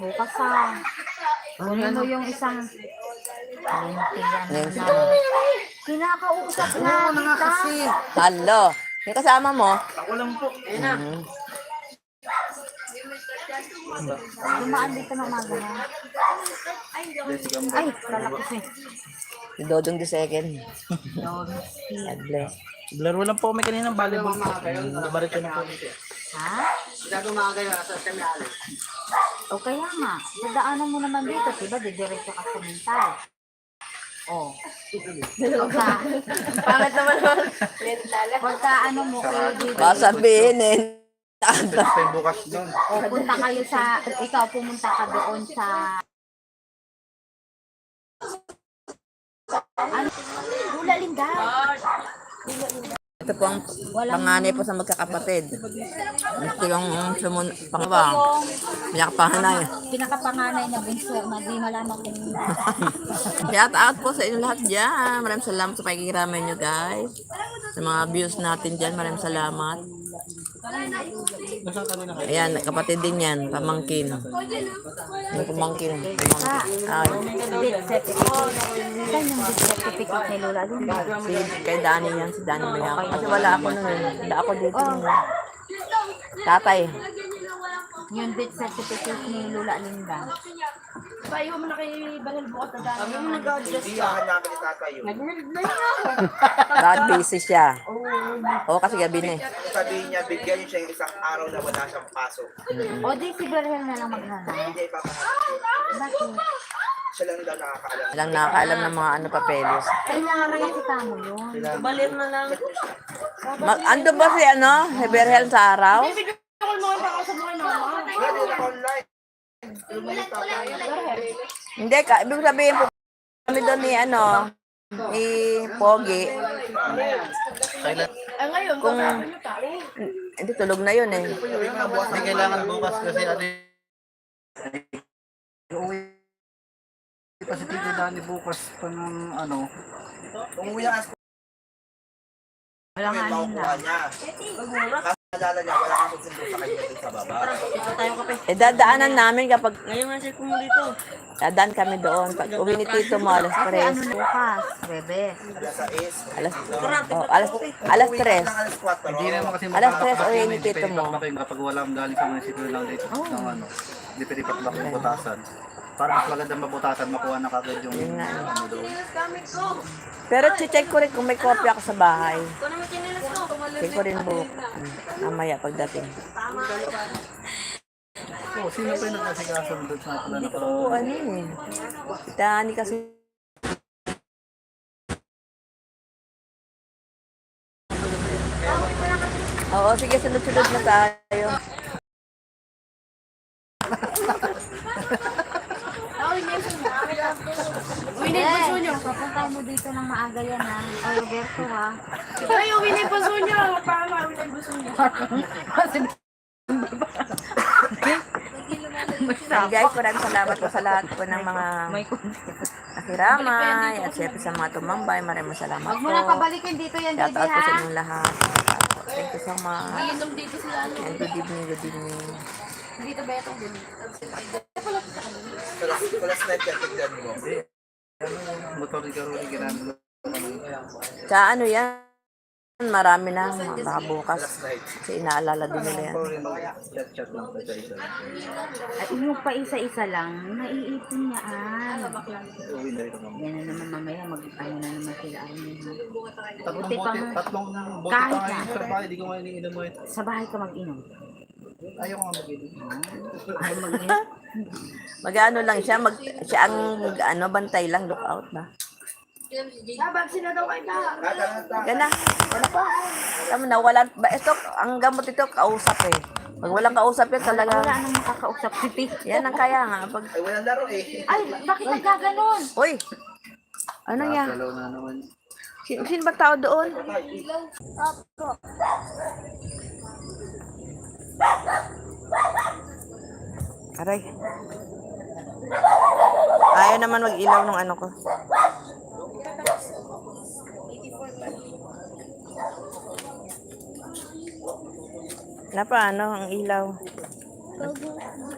bukas ah. Kunin mo yung isang Ngayon siya. kinakausap na kita. Halo. Yung kasama mo? Ako lang po. Ayun na. Dumaan dito ng mga ay, lalaki. Si Dodong the second. God bless. Laro lang po kami kanina ng volleyball. Nabarito na po. Ha? Gago mga kayo sa Seminole. O kaya nga, dadaanan mo naman dito, diba? Didiretso ka sa mental. Oh. Pangit naman mo. Pagka ano mo kayo dito. Baka sabihin eh. Bukas doon. O punta kayo sa, ikaw pumunta ka doon sa ano? Hula Linda. Ito po ang panganay po sa magkakapatid. Ito yung pangalawa. Pinakapanganay. Pinakapanganay na bunso na di malaman kung Shout out po sa inyo lahat dyan. Maraming salamat sa pakikiramay nyo guys. Sa mga views natin dyan, maraming salamat. Ayan, kapatid din yan, pamangkin. May pamangkin. Ay, death certificate. Saan yung death certificate ni Lola Linda? kay Dani yan, si Dani Mayak. Kasi wala ako nun eh. Wala ako dito nun eh. Tatay. Yung death certificate ni Lola Linda. Payo mo na kay Bahal bukas na dami. Sabi mo nag-adjust ka. Iyakan namin ni tatay yun. Nag-work na yun. Bakit busy siya? Oo, kasi gabi na eh. Sabihin niya, bigyan niyo siya yung isang araw na wala siyang pasok. O di si Berhel na lang maghanap. Hindi ipapahanap. Bakit? Siya lang daw nakakaalam. Walang nakakaalam ng mga ano papeles. Kailangan rin kita mo yun. Balir na lang. Ando ba si ano? Si Berhel sa araw? Video call mo pa ako sa buhay mama. Hindi na online. Hindi ka, ibig sabihin po kami doon ni ano, ni Pogi. Eh ngayon, Kung sabi niyo tao. hindi tulog na yun eh. Hindi kailangan bukas kasi uuwi pa si Tito Dani bukas pa ng ano. Umuwi ang asko. Walang hanin na. Kasi nalala niya, wala kang susundo sa kanya dito sa baba. Eh dadaanan namin kapag Ngayon nga siya mo dito. dadaan kami doon. Pag uwi ni Tito mo alas Kasi 3. ano na bukas, bebe. Alas 3. Hindi naman kasi Alas 3 uwi ni Tito mo. kapag wala ang galing sa munisipyo lang dito ng ano. Hindi pwede patlak yung butasan. Para mas maganda mabutasan, makuha na kagad yung Yun nga. ano doon. Pero check ko rin kung may kopya ako sa bahay. Ito naman chinilas ko. Check ko rin buhok. Mamaya pagdating. So, sino pa yung nagkasikaso doon sa pala Hindi na ko ano eh. Dani kasi Oo, sige, sunod-sunod na tayo. Winnie, puso nyo. Papunta mo dito ng maaga yan ha. O Roberto ha. Ay, uwi na yung puso niyo. Paano uwi na yung puso niyo? So guys, maraming salamat po sa lahat po ng mga nakiramay at syempre sa mga tumambay. Maraming salamat Huwag po. mo na pabalikin dito yan, Shout Didi out po sa ha. inyong lahat. Thank you so much. Iinom dito sila. And good evening, good evening. Dito ba itong dito? Kulas na yan, tignan mo. Motor ni Karoli, ginano. Sa ano yan? Marami na. Baka bukas. Kasi inaalala din nila yan. Chat lang sa isa. At yung pa isa-isa lang, naiipon niya Uwi na ito naman. Yan na naman mamaya, ano na naman sila ano ha. Tatlong bote Kahit pa ngayon na. sa bahay, di ko nga iniinom mo ito. Sa bahay ka mag-inom. Ayaw ko nga mag-inom. Ay mag-inom. Mag-ano lang siya. Siya ang ano, bantay lang. Look out ba? Sabag sila daw kayo na. Gana. Gana po. Tama na, wala. Ito, ang gamot ito, kausap eh. Pag walang kausap yan talaga. Wala nang makakausap si P. Yan ang kaya nga. Pag, Ay, walang laro eh. Ay, bakit nagkaganon? uy! Ano yan? Dalaw na naman. Sino ba tao doon? Aray. Ayaw naman mag-ilaw ng ano ko. Na paano ang ilaw?